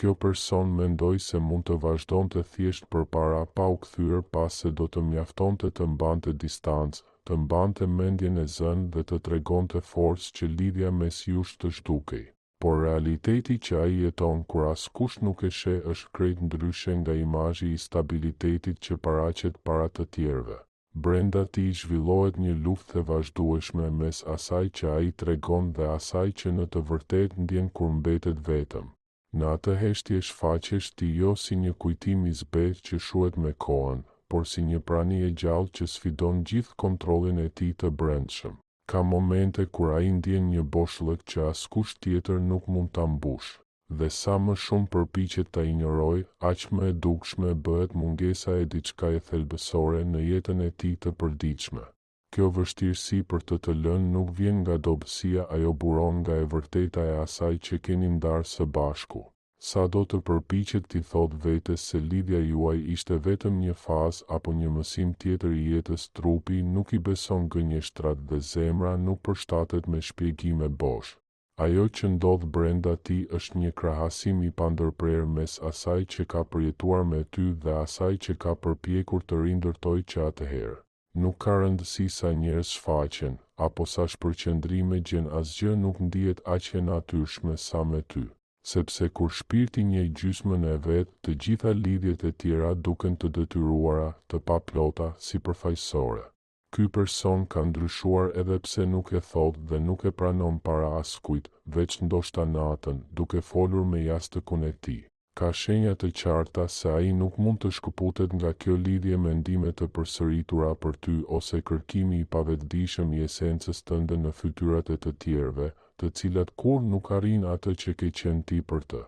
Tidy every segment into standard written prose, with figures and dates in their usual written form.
Kjo person mendoi se mund të vazhdonte thjesht përpara pa u kthyer pas se do të mjaftonte të mbante distancë, të mbante mendjen e zënë dhe të tregonte forcë që lidhja mes jush të zhdukej. Por realiteti që ai jeton kur askush nuk e sheh është krejt ndryshe nga imazhi i stabilitetit që paraqet para të tjerëve. Brenda tij zhvillohet një luftë e vazhdueshme mes asaj që ai tregon dhe asaj që në të vërtetë ndjen kur mbetet vetëm. Në atë heshtje shfaqesh ti jo si një kujtim i zbet që shuhet me kohën, por si një prani e gjallë që sfidon gjithë kontrollin e tij të brendshëm. Ka momente kur ai ndjen një boshllëk që askush tjetër nuk mund ta mbush, dhe sa më shumë përpiqet ta injorojë, aq më e dukshme bëhet mungesa e diçka e thelbësore në jetën e tij të përditshme. Kjo vështirësi për të lënë nuk vjen nga dobësia, ajo buron nga e vërteta e asaj që keni ndarë së bashku. Sa do të përpiqet t'i thot vetes se lidhja juaj ishte vetëm një fazë apo një mësim tjetër i jetës, trupi nuk i beson gënjeshtrat dhe zemra nuk përshtatet me shpjegime bosh. Ajo që ndodh brenda ti është një krahasim i pandërprer mes asaj që ka përjetuar me ty dhe asaj që ka përpjekur të rindërtoj që atëherë. Nuk ka rëndësi sa njerëz shfaqen, apo sa shpërqendrime gjen, asgjë nuk ndihet aq e natyrshme sa me ty. Sepse kur shpirti njeh gjysmën e vet, të gjitha lidhjet e tjera duken të detyruara, të paplota, sipërfaqësore. Ky person ka ndryshuar edhe pse nuk e thot dhe nuk e pranon para askujt, veç ndoshta natën, duke folur me jashtëkun e tij. Ka shenja të qarta se ai nuk mund të shkëputet nga kjo lidhje, mendime të përsëritura për ty ose kërkimi i pavetëdijshëm i esencës tënde në fytyrat e të tjerëve, të cilat kur nuk arrin atë që ke qenë ti për të.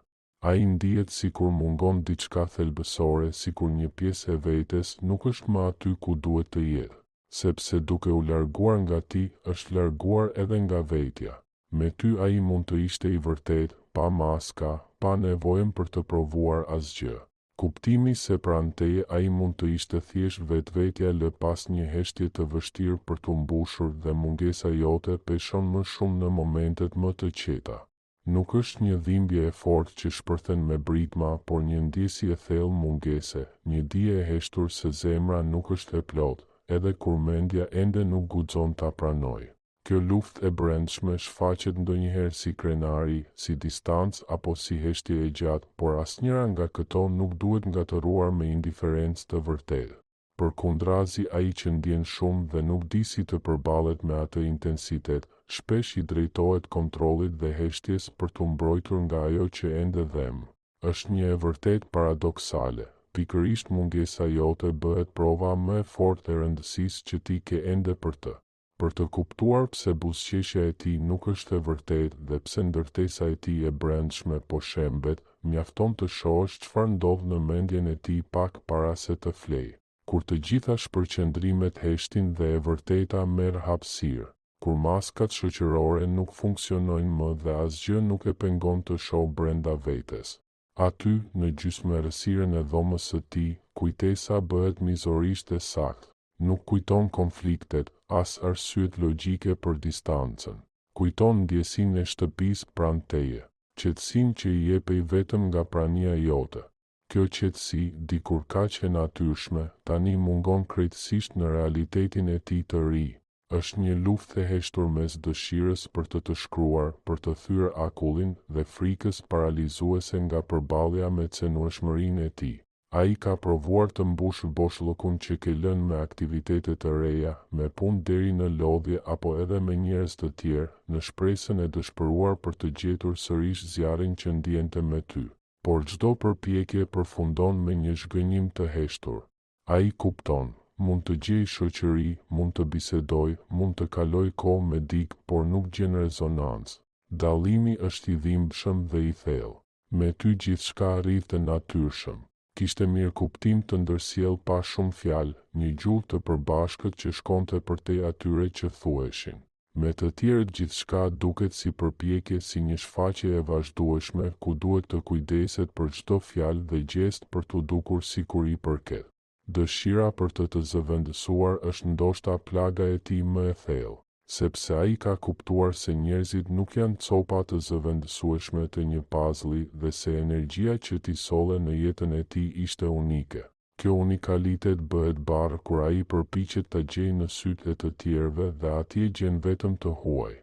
Ai ndihet sikur mungon diçka thelbësore, sikur një pjesë e vetes nuk është më aty ku duhet të jetë, sepse duke u larguar nga ti, është larguar edhe nga vetja. Me ty ai mund të ishte i vërtet, pa maska, pa nevojën për të provuar asgjë. Kuptimi se pranë teje ai mund të ishte thjesht vetvetja lë pas një heshtje të vështirë për t'u mbushur, dhe mungesa jote peshon më shumë në momentet më të qeta. Nuk është një dhimbje e fortë që shpërthen me britma, por një ndjesi e thellë mungese, një dije e heshtur se zemra nuk është e plotë, edhe kur mendja ende nuk guxon ta pranojë. Kjo luftë e brendshme shfaqet ndonjëherë si krenari, si distancë apo si heshtje e gjatë, por asnjëra nga këto nuk duhet ngatëruar me indiferencë të vërtetë. Përkundrazi, ai që ndjen shumë dhe nuk di si të përballet me atë intensitet, shpesh i drejtohet kontrollit dhe heshtjes për t'u mbrojtur nga ajo që ende dhem. Është një e vërtet paradoksale. Pikërisht mungesa jote bëhet prova më e fortë e rëndësisë që ti ke ende për të. Për të kuptuar pse buzëqeshja e tij nuk është e vërtetë dhe pse ndërtesa e tij e brendshme po shembet, mjafton të shohësh çfarë ndodh në mendjen e tij pak para se të flejë. Kur të gjitha shpërqendrimet heshtin dhe e vërteta merr hapësirë, kur maskat shoqërore nuk funksionojnë më dhe asgjë nuk e pengon të shohë brenda vetes. Aty, në gjysmërësirën e dhomës së tij, kujtesa bëhet mizorisht e saktë. Nuk kujton konfliktet, as arsyet logjike për distancën. Kujton ndjesinë e shtëpisë pranë teje, qetësinë që i jepej vetëm nga prania jote. Kjo qetësi, dikur kaq e natyrshme, tani mungon krejtësisht në realitetin e tij të ri. Është një luftë e heshtur mes dëshirës për të shkruar, për të thyer akullin, dhe frikës paralizuese nga përballja me cenueshmërinë e tij. Ai ka provuar të mbushë boshllëkun që ke lënë me aktivitete të reja, me punë deri në lodhje apo edhe me njerëz të tjerë, në shpresën e dëshpëruar për të gjetur sërish zjarrin që ndjente me ty. Por çdo përpjekje përfundon me një zhgënjim të heshtur. Ai kupton, mund të gjej shoqëri, mund të bisedoj, mund të kaloj kohë me dikë, por nuk gjen rezonancë. Dallimi është i dhimbshëm dhe i thellë. Me ty gjithçka rritet natyrshëm. Kishte mirë kuptim të ndërsjell pa shumë fjalë, një gjuhë të përbashkët që shkonte përtej atyre që thuheshin. Me të tjerët gjithçka duket si përpjekje, si një shfaqje e vazhdueshme ku duhet të kujdeset për çdo fjalë dhe gjest për t'u dukur sikur i përket. Dëshira për të zëvendësuar është ndoshta plaga e tij më e thellë. sepse ai ka kuptuar se njerëzit nuk janë copa të zëvendësueshme të një pazli dhe se energjia që t'i solle në jetën e tij ishte unike. Kjo unikalitet bëhet barë kur ai përpiqet ta gjejë në sytë e të tjerëve dhe atje gjen vetëm të huaj.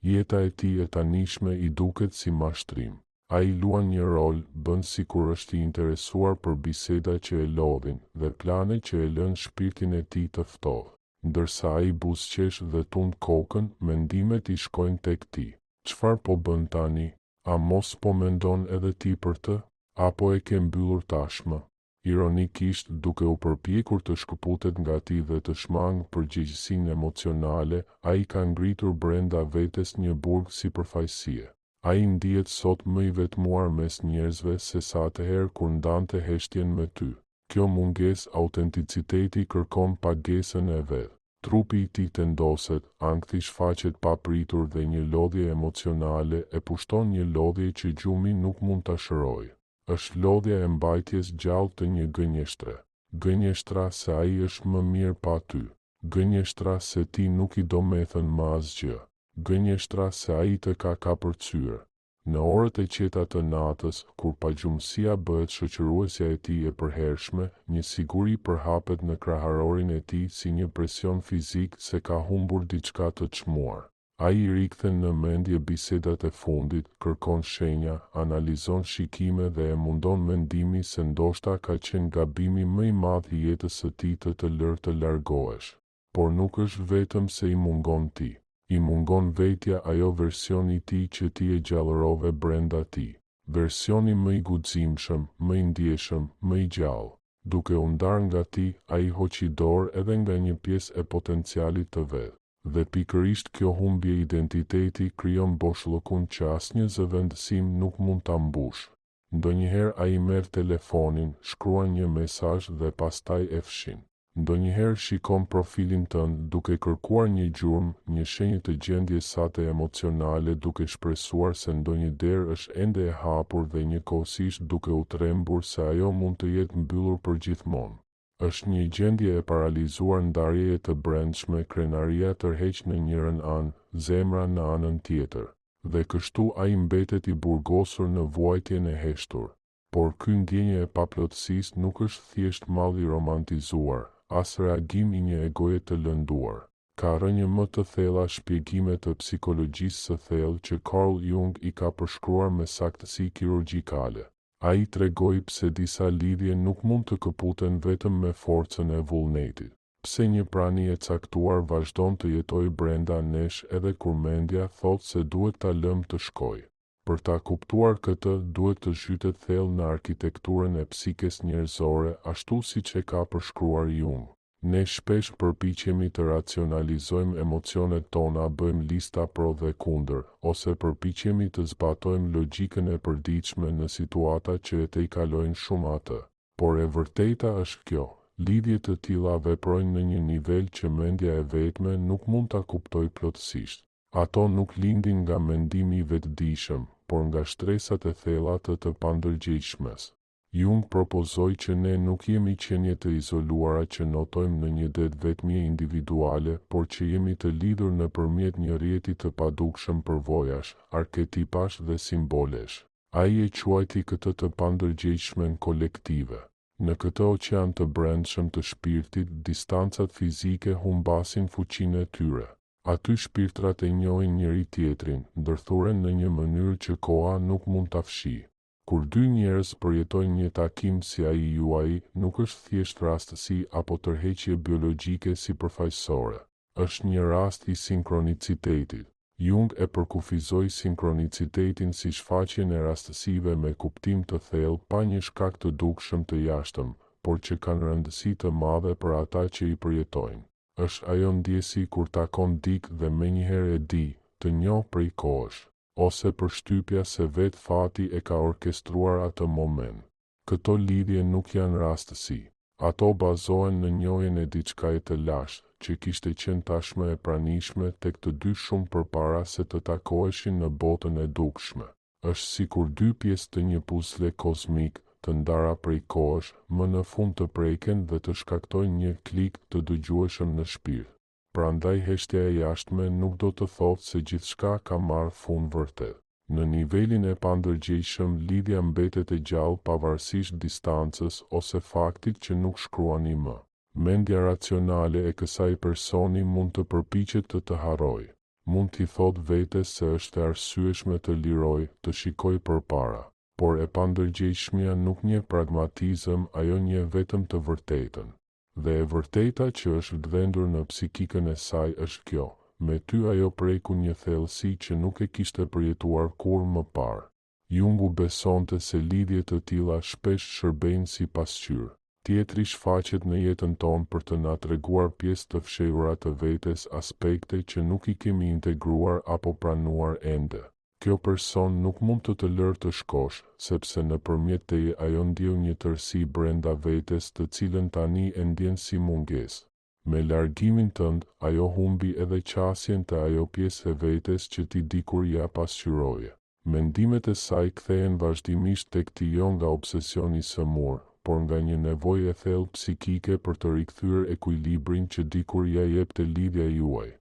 Jeta e tij e tanishme i duket si mashtrim. Ai luan një rol, bën sikur është i interesuar për biseda që e lodhin dhe plane që e lën shpirtin e tij të ftohtë. Ndërsa ai buzëqesh dhe tund kokën, mendimet i shkojnë tek ti. Çfarë po bën tani? A mos po mendon edhe ti për të? Apo e ke mbyllur tashmë? Ironikisht, duke u përpjekur të shkëputet nga ti dhe të shmangë përgjegjësinë emocionale, ai ka ngritur brenda vetes një burg sipërfaqësie. Ai ndihet sot më i vetmuar mes njerëzve se sa atëherë kur ndante heshtjen me ty. Kjo mungesë autenticiteti kërkon pagesën e vet. Trupi i tij tendoset, ankthi shfaqet papritur dhe një lodhje emocionale e pushton një lodhje që gjumi nuk mund ta shërojë. Është lodhja e mbajtjes gjallë të një gënjeshtre. Gënjeshtra se ai është më mirë pa ty. Gënjeshtra se ti nuk i domethën më asgjë. Gënjeshtra se ai të ka kapërcyer. Në orët e qeta të natës, kur pagjumësia bëhet shoqëruesja e tij e përhershme, një siguri përhapet në kraharorin e tij si një presion fizik se ka humbur diçka të çmuar. Ai i rikthen në mendje bisedat e fundit, kërkon shenja, analizon shikime dhe e mundon mendimi se ndoshta ka qenë gabimi më i madh I jetës së tij të lërë të largohesh. Por nuk është vetëm se I mungon ti. I mungon vetja, ajo versioni I tij që ti e gjallërove brenda ti. Versioni më I guximshëm, më I ndjeshëm, më I gjallë. Duke u ndarë nga ti, ai hoqi dorë edhe nga një pjesë e potencialit të vet. Dhe pikërisht kjo humbje identiteti krijon boshllëkun që asnjë zëvendësim nuk mund ta mbush. Ndonjëherë ai merr telefonin, shkruan një mesazh dhe pastaj e fshin. Ndonjëherë shikon profilin tënd duke kërkuar një gjurmë, një shenjë të gjendjes sate emocionale duke shpresuar se ndonjë derë është ende e hapur dhe njëkohësisht duke u trembur se ajo mund të jetë mbyllur përgjithmonë. Është një gjendje e paralizuar ndarjeje të brendshme, krenaria tërheq në njërin anë, zemra në anën tjetër. Dhe kështu ai mbetet I burgosur në vuajtjen e heshtur. Por ky ndjenje e paplotësisë nuk është thjesht mall I romantizuar, as reagim I një egoje të lënduar. Ka rënje më të thella shpjegime të psikologjisë së thellë që Carl Jung I ka përshkruar me saktësi kirurgjikale. Ai tregoi pse disa lidhje nuk mund të këputen vetëm me forcën e vullnetit. Pse një prani e caktuar vazhdon të jetojë brenda nesh edhe kur mendja thotë se duhet ta lëm të shkojë. Për ta kuptuar këtë, duhet të zhytet thellë në arkitekturën e psikes njerëzore, ashtu siç e ka përshkruar Jung. Ne shpesh përpiqemi të racionalizojmë emocionet tona, bëjmë lista pro dhe kundër, ose përpiqemi të zbatojmë logjikën e përditshme në situata që e tejkalojnë shumë atë. Por e vërteta është kjo, lidhje të tilla veprojnë në një nivel që mendja e vetme nuk mund ta kuptojë plotësisht. Ato nuk lindin nga mendimi I vetëdijshëm, por nga shtresat e thella të pandërgjegjshmes. Jung propozoi që ne nuk jemi qenie të izoluara që notojmë në një det vetmie individuale, por që jemi të lidhur nëpërmjet një rrjeti të padukshëm përvojash, arketipash dhe simbolesh. Ai e quajti këtë të pandërgjegjshmen kolektive. Në këtë oqean të brendshëm të shpirtit, distancat fizike humbasin fuqinë e tyre. Aty shpirtrat e njohin njëri tjetrin, ndërthuren në një mënyrë që koha nuk mund ta fshijë. Kur dy njerëz përjetojnë një takim si ai juaj, nuk është thjesht rastësi apo tërheqje biologjike sipërfaqësore. Është një rast I sinkronicitetit. Jung e përkufizoi sinkronicitetin si shfaqjen e rastësive me kuptim të thellë pa një shkak të dukshëm të jashtëm, por që kanë rëndësi të madhe për ata që I përjetojnë. Është ajo ndjesi kur takon dik dhe menjëherë e di, të njoh prej kohësh. Ose përshtypja se vetë fati e ka orkestruar atë moment. Këto lidhje nuk janë rastësi. Ato bazohen në njohjen e diçkaje të lashtë, që kishte qenë tashmë e pranishme tek të dy shumë përpara se të takoheshin në botën e dukshme. Është sikur dy pjesë të një puzle kozmik, të ndara prej kohësh, më në fund të preken dhe të shkaktojnë një klik të dëgjueshëm në shpirt. prandaj heshtja e jashtme nuk do të thotë se gjithçka ka marrë fund vërtet. Në nivelin e pandërgjegjshëm, lidhja mbetet e gjallë pavarësisht distancës ose faktit që nuk shkruani më. Mendja racionale e kësaj personi mund të përpiqet të harrojë. Mund t'i thotë vetes se është e arsyeshme të liroj, të shikoj përpara. Por e pandërgjegjshmja nuk njeh pragmatizëm, ajo njeh vetëm të vërtetën. Dhe e vërteta që është vdendur në psikikën e saj është kjo: me ty ajo preku një thellësi që nuk e kishte përjetuar kur më parë. Jungu besonte se lidhje të tilla shpesh shërbejnë si pasqyrë. Tjetri shfaqet në jetën tonë për të na treguar pjesë të fshehura të vetes, aspekte që nuk i kemi integruar apo pranuar ende. Kjo person nuk mund të lërë të shkosh, sepse nëpërmjet teje ajo ndjell një tërësi brenda vetes të cilën tani e ndjen si mungesë. Me largimin tënd, ajo humbi edhe qasjen të ajo pjesë e vetes që ti dikur ja pasqyroje. Mendimet e saj kthehen vazhdimisht tek ti jo nga obsesioni sëmur, por nga një nevojë e thellë psikike për të rikthyer ekuilibrin që dikur ja jepte lidhja juaj.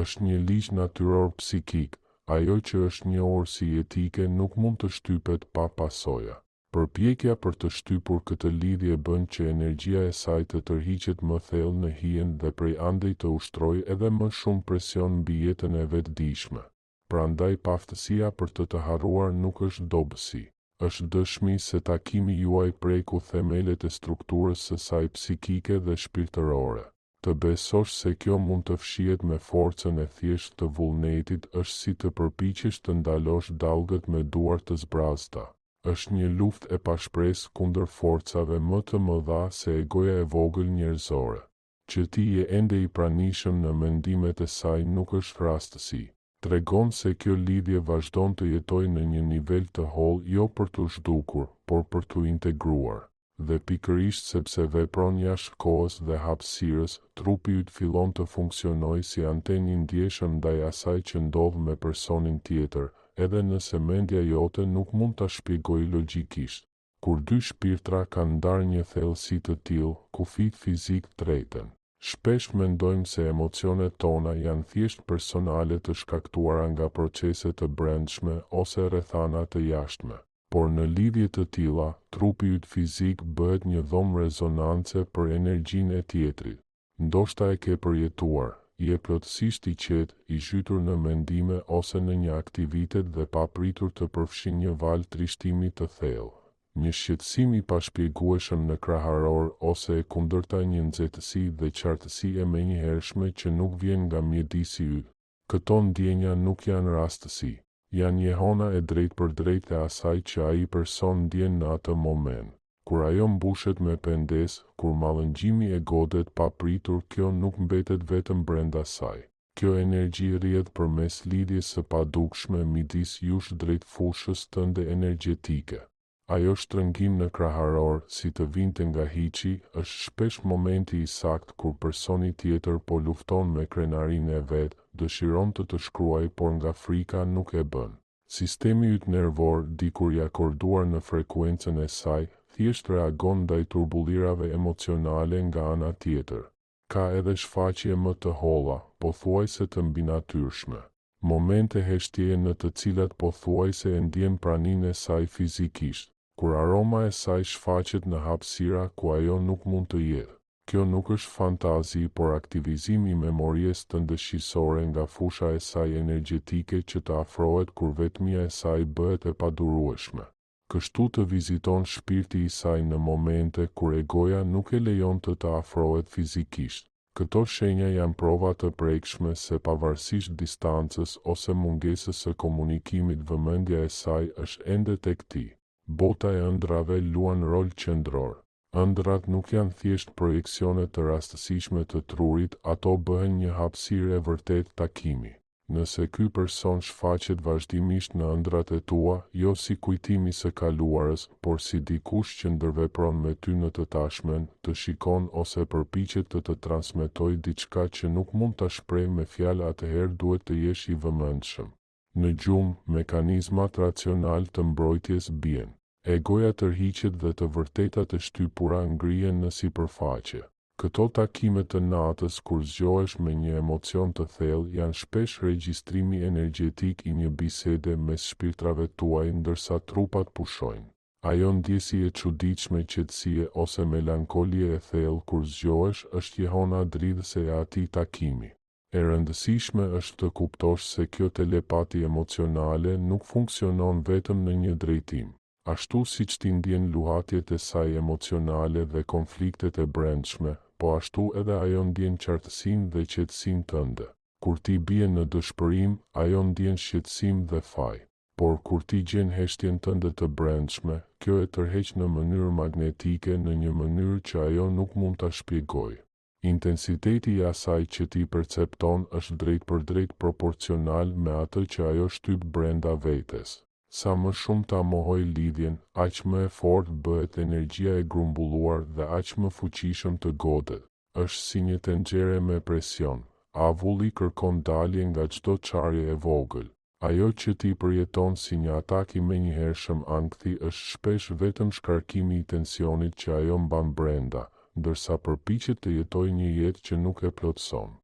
Është një ligj natyror psikik. Ajo që është njohur si etike nuk mund të shtypet pa pasoja. Përpjekja për të shtypur këtë lidhje bën që energjia e saj të tërhiqet më thellë në hijen dhe prej andej të ushtrojë edhe më shumë presion mbi jetën e vetëdijshme. Prandaj paftësia për të harruar nuk është dobësi, është dëshmi se takimi juaj preku themelet e strukturës së saj psikike dhe shpirtërore. Të besosh se kjo mund të fshihet me forcën e thjeshtë të vullnetit është si të përpiqesh të ndalosh dallgët me duar të zbrazta. Është një luftë e pashpresë kundër forcave më të mëdha se egoja e vogël njerëzore. Që ti je ende i pranishëm në mendimet e saj nuk është rastësi. Tregon se kjo lidhje vazhdon të jetojë në një nivel të hollë jo për të zhdukur, por për të integruar. Dhe pikërisht sepse vepron jashtë kohës dhe hapësirës, trupi yt fillon të funksionojë si antenë i ndjeshëm ndaj asaj që ndodh me personin tjetër, edhe nëse mendja jote nuk mund ta shpjegojë logjikisht. Kur dy shpirtra kanë ndarë një thellësi të tillë, kufit fizik treten. Shpesh mendojmë se emocionet tona janë thjesht personale të shkaktuara nga procese të brendshme ose rrethana të jashtme. Por në lidhje të tilla, trupi yt fizik bëhet një dhomë rezonance për energjinë e tjetrit. Ndoshta e ke përjetuar, je plotësisht i qetë, i zhytur në mendime ose në një aktivitet dhe papritur të përfshin një valë trishtimi të thellë. Një shqetësim i pashpjegueshëm në kraharor ose e kundërta një nxehtësi dhe qartësi e menjëhershme që nuk vjen nga mjedisi yt. Këto ndjenja nuk janë rastësi. Janë jehona e drejt për drejt e asaj që ai person ndjen në atë moment. Kur ajo mbushet me pendes, kur mallëngjimi e godet papritur, kjo nuk mbetet vetëm brenda saj. Kjo energji rrjedh përmes lidhjes së padukshme midis jush drejt fushës tënde energjetike. Ajo shtrëngim në kraharor, si të vinte nga hiçi, është shpesh momenti i saktë kur personi tjetër po lufton me krenarinë e vet, dëshiron të shkruaj por nga frika nuk e bën. Sistemi yt nervor, dikur i akorduar në frekuencën e saj, thjesht reagon ndaj turbullirave emocionale nga ana tjetër. Ka edhe shfaqje më të holla, pothuajse të mbinatyrshme. Momente heshtjeje në të cilat pothuajse e ndjen praninë e saj fizikisht, kur aroma e saj shfaqet në hapësira ku ajo nuk mund të jetë. Kjo nuk është fantazi, por aktivizim i memorisë të ndëshkisore nga fusha e saj energjetike që të afrohet kur vetmia e saj bëhet e padurueshme. Kështu të viziton shpirti i saj në momente kur egoja nuk e lejon të afrohet fizikisht. Këto shenja janë prova të prekshme se pavarësisht distancës ose mungesës së komunikimit, vëmendja e saj është ende tek ti. Bota e ëndrave luan rol qendror. Ëndrat nuk janë thjesht projeksione të rastësishme të trurit, ato bëhen një hapësirë e vërtet takimi. Nëse ky person shfaqet vazhdimisht në ëndrat e tua, jo si kujtimi së kaluarës, por si dikush që ndërvepron me ty në të tashmen, të shikon ose përpiqet të transmetojë diçka që nuk mund ta shprehë me fjalë, atëherë duhet të jesh i vëmendshëm. Në gjumë, mekanizmat racional të mbrojtjes bien. Egoja tërhiqet dhe të vërtetat e shtypura ngrihen në sipërfaqe. Këto takime të natës kur zgjohesh me një emocion të thellë janë shpesh regjistrimi energjetik i një bisede mes shpirtrave tuaj ndërsa trupat pushojnë. Ajo ndjesi e çuditshme qetësie ose melankolie e thellë kur zgjohesh është jehona dridhëse e atij takimi. E rëndësishme është të kuptosh se kjo telepati emocionale nuk funksionon vetëm në një drejtim. Ashtu siç ti ndjen luhatjet e saj emocionale dhe konfliktet e brendshme, po ashtu edhe ajo ndjen qartësinë dhe qetësinë tënde. Kur ti bie në dëshpërim, ajo ndjen shqetësim dhe faj. Por kur ti gjen heshtjen tënde të brendshme, kjo e tërheq në mënyrë magnetike në një mënyrë që ajo nuk mund ta shpjegojë. Intensiteti i asaj që ti percepton është drejt për drejt proporcional me atë që ajo shtyp brenda vetes. Sa më shumë ta mohoj lidhjen, aq më e fortë bëhet energjia e grumbulluar dhe aq më fuqishëm të godet. Është si një tenxhere me presion. Avulli kërkon dalje nga çdo çarje e vogël. Ajo që ti përjeton si një atak i menjëhershëm ankthi është shpesh vetëm shkarkimi i tensionit që ajo mban brenda, ndërsa përpiqet të jetojë një jetë që nuk e plotëson.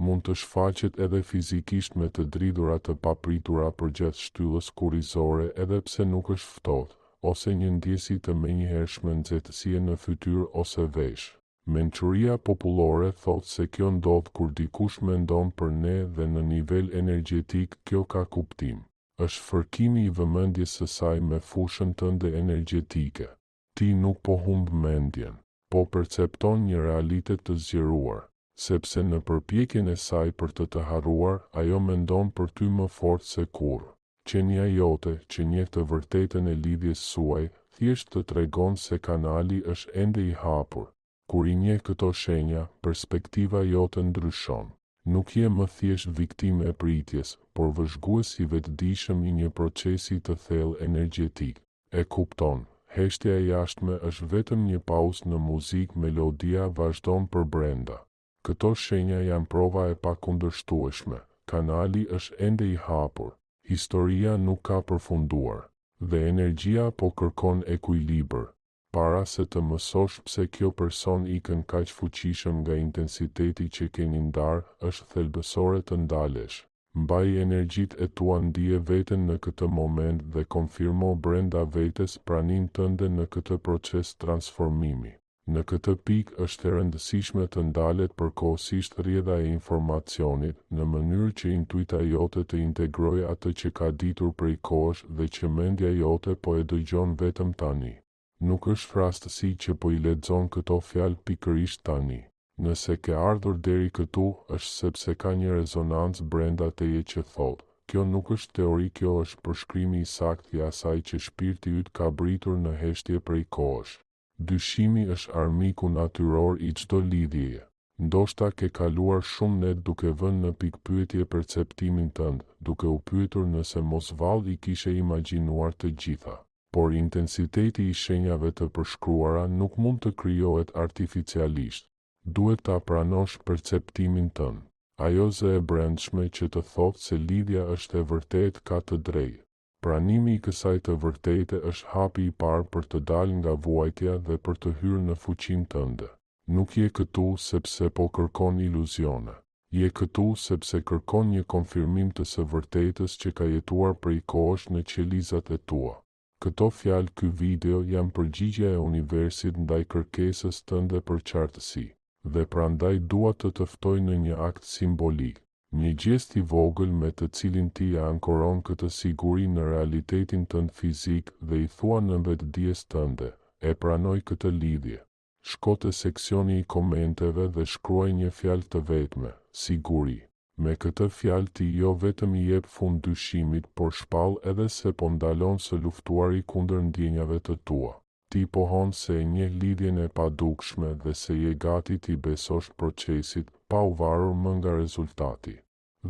Mund të shfaqet edhe fizikisht me të dridhura të papritura përgjatë shtyllës kurrizore edhe pse nuk është ftohtë, ose një ndjesi të menjëhershme nxehtësie në fytyrë ose vesh. Mençuria popullore thotë se kjo ndodh kur dikush mendon për ne dhe në nivel energjetik kjo ka kuptim. Është fërkimi i vëmendjes së saj me fushën tënde energjetike. Ti nuk po humb mendjen, po percepton një realitet të zgjeruar. Sepse në përpjekjen e saj për të harruar, ajo mendon për ty më fort se kurrë. Qenia jote, që njeh të vërtetën e lidhjes suaj, thjesht të tregon se kanali është ende i hapur. Kur i njeh këto shenja, perspektiva jote ndryshon. Nuk je më thjesht viktimë e pritjes, por vëzhgues i vetëdijshëm i një procesi të thellë energjetik. E kupton, heshtja e jashtme është vetëm një pauzë në muzikë, melodia vazhdon për brenda. Këto shenja janë prova e pakundërshtueshme. Kanali është ende i hapur. Historia nuk ka përfunduar. Dhe energjia po kërkon ekuilibër. Para se të mësosh pse kjo person ikën kaq fuqishëm nga intensiteti që keni ndarë, është thelbësore të ndalesh. Mbaj energjitë e tua, ndije veten në këtë moment dhe konfirmo brenda vetes praninë tënde në këtë proces transformimi. Në këtë pikë është e rëndësishme të ndalet përkohësisht rrjedha e informacionit, në mënyrë që intuita jote të integrojë atë që ka ditur prej kohësh dhe që mendja jote po e dëgjon vetëm tani. Nuk është rastësi që po i lexon këto fjalë pikërisht tani. Nëse ke ardhur deri këtu, është sepse ka një rezonancë brenda teje që thotë, kjo nuk është teori, kjo është përshkrimi i saktë i asaj që shpirti yt ka britur në heshtje prej kohësh. Dyshimi është armiku natyror i çdo lidhjeje. Ndoshta ke kaluar shumë net duke vënë në pikpyetje perceptimin tënd, duke u pyetur nëse mos vallë i kishe imagjinuar të gjitha. Por intensiteti i shenjave të përshkruara nuk mund të krijohet artificialisht. Duhet ta pranosh perceptimin tënd. Ajo zë e brendshme që të thotë se lidhja është e vërtetë ka të drejtë. Pranimi i kësaj të vërtete është hapi i parë për të dalë nga vuajtja dhe për të hyrë në fuqinë tënde. Nuk je këtu sepse po kërkon iluzione. Je këtu sepse kërkon një konfirmim të së vërtetës që ka jetuar prej kohësh në qelizat e tua. Këto fjalë, ky video janë përgjigje e universit ndaj kërkesës tënde për qartësi, dhe prandaj dua të ftoj në një akt simbolik. Një gjest i vogël me të cilin ti ankoron këtë siguri në realitetin tënd fizik dhe i thua në vetdijes tënde, e pranoj këtë lidhje. Shko te seksioni i komenteve dhe shkruaj një fjalë të vetme, siguri. Me këtë fjalë ti jo vetëm i jep fund dyshimit, por shpall edhe se po ndalon së luftuari kundër ndjenjave të tua. Ti pohon se e njeh lidhjen e padukshme dhe se je gati t'i besosh procesit, pa u varur më nga rezultati.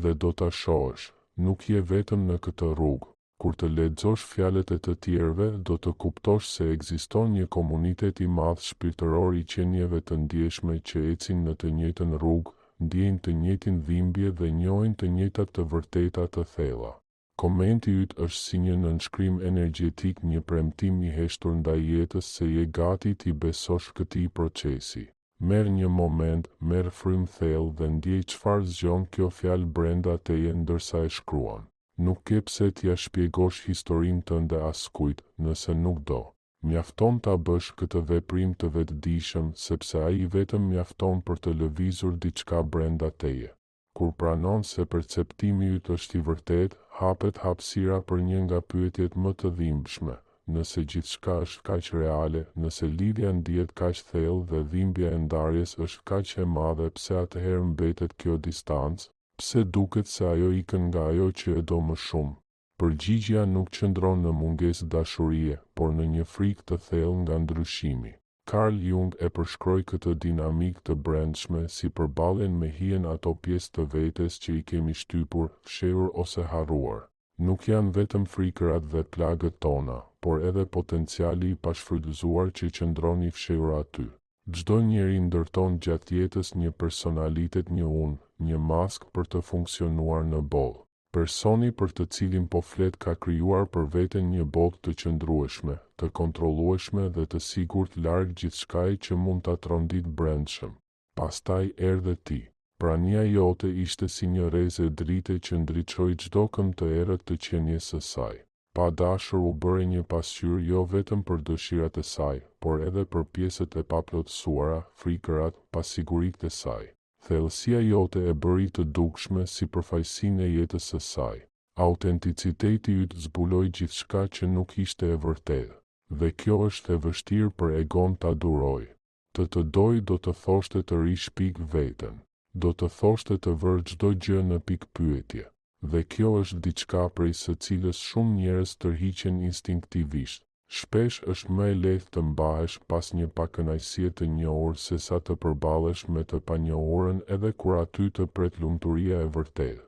Dhe do ta shohësh, nuk je vetëm në këtë rrugë. Kur të lexosh fjalët e të tjerëve, do të kuptosh se ekziston një komunitet i madh shpirtëror i qenieve të ndjeshme që ecin në të njëjtën rrugë, ndjejnë të njëjtin dhimbje dhe njohin të njëjtat të vërteta të thella. Komenti yt është si një nënshkrim energjetik, një premtim i heshtur ndaj jetës se je gati t'i besosh këtij procesi. Merr një moment, merr frymë thellë dhe ndjej çfarë zgjon kjo fjalë brenda teje ndërsa e shkruan. Nuk ke pse t'ja shpjegosh historinë tënde askujt, nëse nuk do. Mjafton ta bësh këtë veprim të vetëdijshëm sepse ai vetëm mjafton për të lëvizur diçka brenda teje. Kur pranon se perceptimi yt është i vërtetë, hapet hapësira për një nga pyetjet më të dhimbshme. Nëse gjithçka është kaq reale, nëse lidhja ndihet kaq thellë dhe dhimbja e ndarjes është kaq e madhe, pse atëherë mbetet kjo distancë? Pse duket se ajo ikën nga ajo që e do më shumë? Përgjigjja nuk qëndron në mungesë dashurie, por në një frikë të thellë nga ndryshimi. Carl Jung e përshkroi këtë dinamikë të brendshme si përballjen me hijen ato pjesë të vetes që i kemi shtypur, fshehur ose harruar. Nuk janë vetëm frikërat dhe plagët tona, por edhe potenciali i pashfrytëzuar që qëndron i fshehur aty. Çdo njeri ndërton gjatë jetës një personalitet, një unë, një maskë për të funksionuar në botë. Personi për të cilin po flet ka krijuar për veten një botë të qëndrueshme, të kontrollueshme dhe të sigurt larg gjithçkaje që mund ta trondit brendshëm. Pastaj erdhe ti. Prania jote ishte si një rrezë drite që ndriçoi çdo kënd të errët të qenies së saj. Pa dashur u bëre një pasqyrë jo vetëm për dëshirat e saj, por edhe për pjesët e paplotësuara, frikërat, pasiguritë e saj. Thellësia jote e bëri të dukshme si përfaqësinë e jetës së saj. Autenticiteti yt zbuloi gjithçka që nuk ishte e vërtetë. Dhe kjo është e vështirë për egon ta duroj. Të doj do të thoshte të rish pikë veten. Do të thoshte të vërë çdo gjë në pikë pyetje. Dhe kjo është diçka prej së cilës shumë njerëz tërhiqen instinktivisht. Shpesh është më e lehtë të mbahesh pas një pakënaqësie të njohur sesa të përballesh me të panjohurën edhe kur aty të pret lumturia e vërtetë.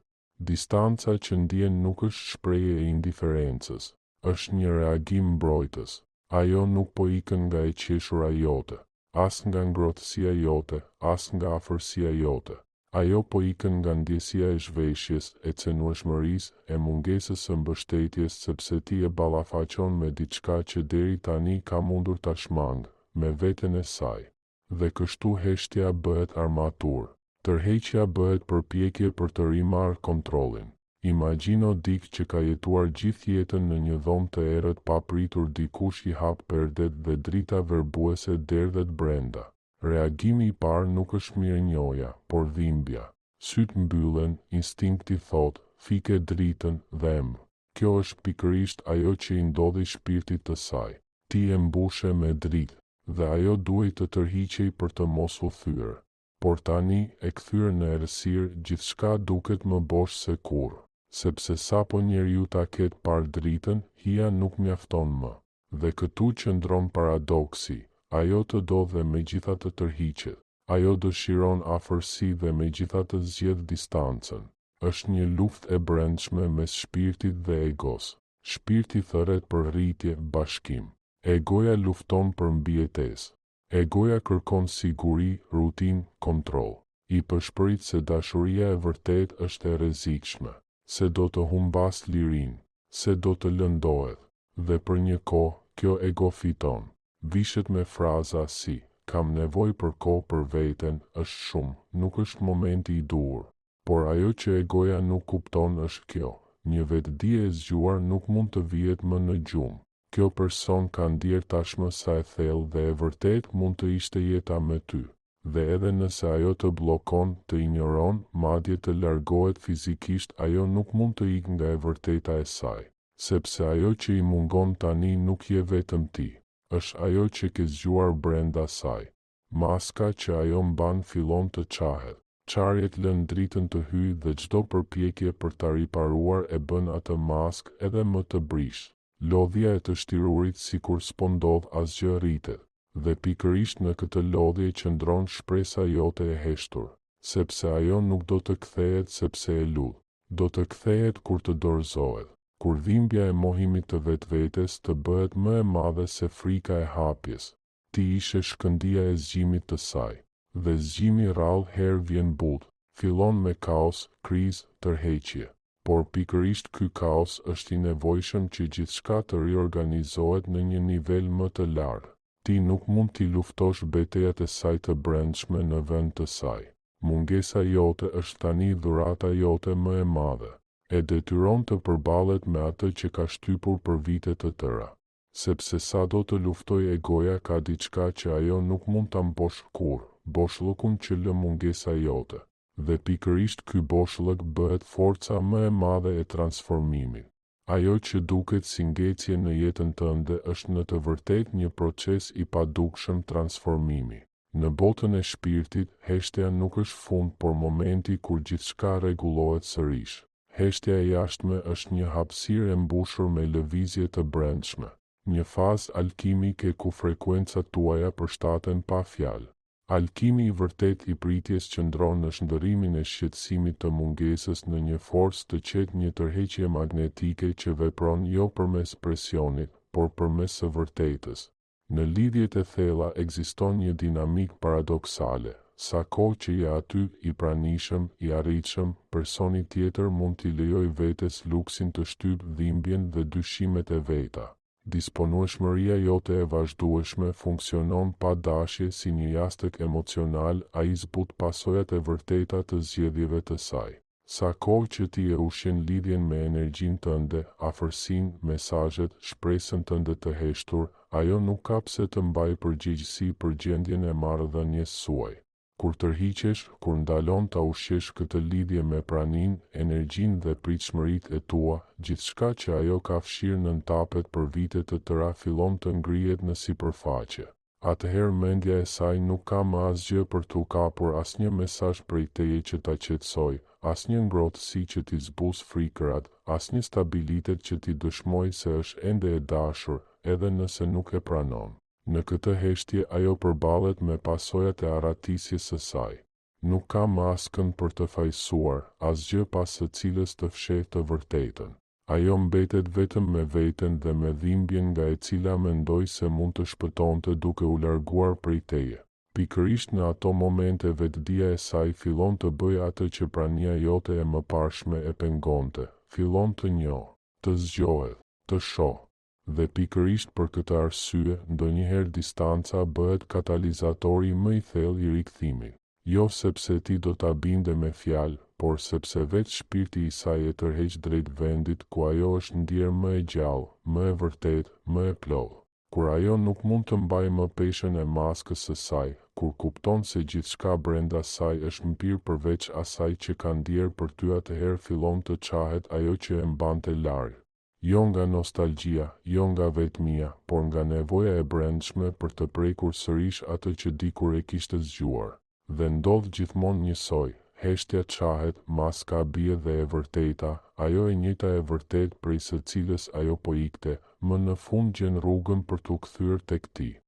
Distanca që ndjen nuk është shprehje e indiferencës, është një reagim mbrojtës. Ajo nuk po ikën nga e qeshura jote, as nga ngrohtësia jote, as nga afërsia jote. Ajo po ikën nga ndjesia e zhveshjes, e cenueshmërisë, e mungesës së mbështetjes sepse ti e ballafaqon me diçka që deri tani ka mundur ta shmangë, me veten e saj. Dhe kështu heshtja bëhet armaturë. Tërheqja bëhet përpjekje për të rimarrë kontrollin. Imagjino dikë që ka jetuar gjithë jetën në një dhomë të errët pa pritur dikush i hap perdet dhe drita verbuese derdhet brenda. Reagimi i parë nuk është mirënjohja, por dhimbja. Sytë mbyllen, instinkti thot, fike dritën dhe Kjo është pikërisht ajo që i ndodhi shpirtit të saj. Ti e mbushe me dritë, dhe ajo duhej të tërhiqej për të mos u thyer. Por tani, e kthyer në errësirë, gjithçka duket më bosh se kurrë. Sepse sapo njeriu ta ketë parë dritën, hija nuk mjafton më. Dhe këtu qëndron paradoksi. Ajo të do dhe megjithatë tërhiqet. Ajo dëshiron afërsi dhe megjithatë zgjedh distancën. Është një luftë e brendshme mes shpirtit dhe egos. Shpirti thërret për rritje, bashkim. Egoja lufton për mbijetesë. Egoja kërkon siguri, rutinë, kontroll. I përshpërit se dashuria e vërtetë është e rrezikshme, se do të humbas lirinë, se do të lëndohet. Dhe për një kohë, kjo ego fiton. Vishet me fraza si, kam nevojë për kohë për veten, është shumë, nuk është momenti i duhur. Por ajo që egoja nuk kupton është kjo, një vetëdije e zgjuar nuk mund të vihet më në gjumë. Kjo person ka ndier tashmë sa e thellë dhe e vërtet mund të ishte jeta me ty. Dhe edhe nëse ajo të bllokon, të injoron, madje të largohet fizikisht, ajo nuk mund të ikë nga e vërteta e saj. Sepse ajo që i mungon tani nuk je vetëm ti. Është ajo që ke zgjuar brenda saj. Maska që ajo mban fillon të qahet. Qarjet lën dritën të hyjë dhe çdo përpjekje për ta riparuar e bën atë maskë edhe më të brish. Lodhja e të shtirurit sikur s'po ndodh asgjë rritet. Dhe pikërisht në këtë lodhje qëndron shpresa jote e heshtur. Sepse ajo nuk do të kthehet sepse e lut. Do të kthehet kur të dorëzohet. Kur dhimbja e mohimit të vetvetes të bëhet më e madhe se frika e hapjes. Ti ishe shkëndia e zgjimit të saj. Dhe zgjimi rrallë herë vjen but. Fillon me kaos, krizë, tërheqje. Por pikërisht ky kaos është i nevojshëm që gjithçka të riorganizohet në një nivel më të lartë. Ti nuk mund t'i luftosh betejat e saj të brendshme në vend të saj. Mungesa jote është tani dhurata jote më e madhe. E detyron të përballet me atë që ka shtypur për vite të tëra. Sepse sa do të luftoj egoja ka diçka që ajo nuk mund ta mposh kurrë, boshllëkun që lë mungesa jote. Dhe pikërisht ky boshllëk bëhet forca më e madhe e transformimit. Ajo që duket si ngecje në jetën tënde është në të vërtetë një proces i padukshëm transformimi. Në botën e shpirtit, heshtja nuk është fund, por momenti kur gjithçka rregullohet sërish. Heshtja e jashtme është një hapësirë e mbushur me lëvizje të brendshme, një fazë alkimike ku frekuencat tuaja përshtaten pa fjalë. Alkimi i vërtet i pritjes qëndron në shndërrimin e shqetësimit të mungesës në një forcë të qetë, një tërheqje magnetike që vepron jo përmes presionit, por përmes së vërtetës. Në lidhjet e thella ekziston një dinamik paradoksale. Sa kohë që je aty i pranishëm, i arritshëm, personi tjetër mund t'i lejojë vetes luksin të shtypë dhimbjen dhe dyshimet e veta. Disponueshmëria jote e vazhdueshme funksionon pa dashje si një jastëk emocional, ai zbut pasojat e vërteta të zgjedhjeve të saj. Sa kohë që ti e ushqen lidhjen me energjinë tënde, afërsinë, mesazhet, shpresën tënde të heshtur, ajo nuk ka pse të mbajë përgjegjësi për gjendjen e marrëdhënies suaj. Kur tërhiqesh, kur ndalon ta ushqesh këtë lidhje me praninë, energjinë dhe pritshmëritë e tua, gjithçka që ajo ka fshirë nën tapet për vite të tëra fillon të ngrihet në sipërfaqe. Atëherë mendja e saj nuk ka më asgjë për t'u kapur, asnjë mesazh prej teje që ta qetësoj, asnjë ngrohtësi që t'i zbusë frikërat, asnjë stabilitet që t'i dëshmoj se është ende e dashur, edhe nëse nuk e pranon. Në këtë heshtje ajo përballet me pasojat e arratisjes së saj. Nuk ka më askënd për të fajsuar, asgjë pas së cilës të fsheh të vërtetën. Ajo mbetet vetëm me veten dhe me dhimbjen nga e cila mendoj se mund të shpëtonte duke u larguar prej teje. Pikërisht në ato momente vetdia e saj fillon të bëjë atë që prania jote e mëparshme e pengonte, fillon të njohë, të zgjohet, të shohë. Dhe pikërisht për këtë arsye, ndonjëherë distanca bëhet katalizatori më i thellë i rikthimit. Jo sepse ti do ta binde me fjalë, por sepse vetë shpirti i saj e tërheq drejt vendit ku ajo është ndier më e gjallë, më e vërtetë, më e plotë. Kur ajo nuk mund të mbajë më peshën e maskës së saj, kur kupton se gjithçka brenda saj është mpirë përveç asaj që ka ndier për ty, atëherë fillon të qahet ajo që e mbante larg. Jo nga nostalgjia, jo nga vetmia, por nga nevoja e brendshme për të prekur sërish atë që dikur e kishte zgjuar. Dhe ndodh gjithmonë njësoj, heshtja qahet, maska bie dhe e vërteta, ajo e njëjta e vërtet prej së cilës ajo po ikte, më në fund gjen rrugën për t'u kthyer tek ti.